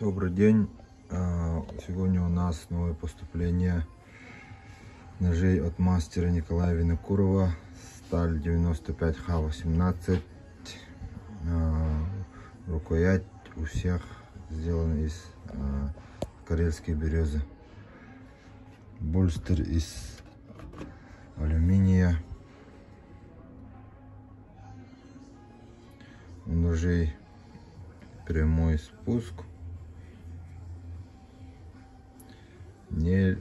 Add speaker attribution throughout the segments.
Speaker 1: Добрый день. Сегодня у нас новое поступление ножей от мастера Николая Винокурова. Сталь 95Х18. Рукоять у всех сделана из карельской березы. Больстер из алюминия. У ножей прямой спуск. Не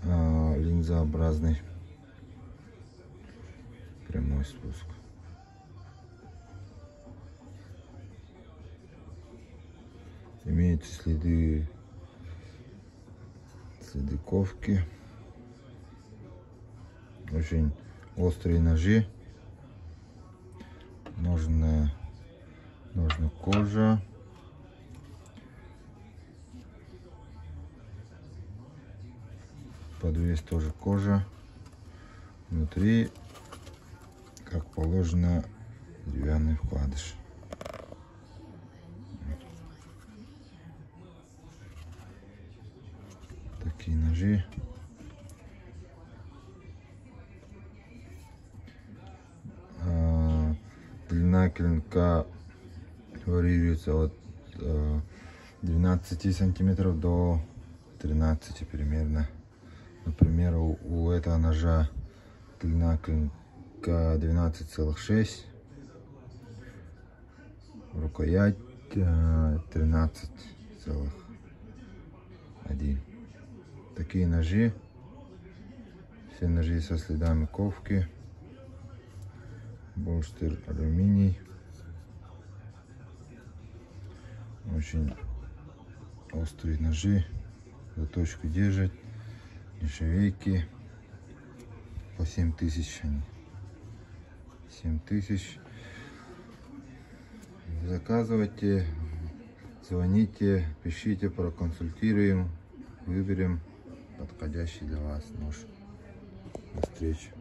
Speaker 1: линзообразный прямой спуск. Имеются следы ковки. Очень острые ножи. Ножная кожа. Подвес тоже кожа. Внутри, как положено, деревянный вкладыш. Такие ножи. Длина клинка варьируется от 12 сантиметров до 13 примерно. Например, у этого ножа длина клинка 12,6, рукоять 13,1. Такие ножи, все ножи со следами ковки, больстер алюминий, очень острые ножи, заточку держат. Нержавейки по 7000. 7000. Заказывайте, звоните, пишите, проконсультируем, выберем подходящий для вас нож. До встречи.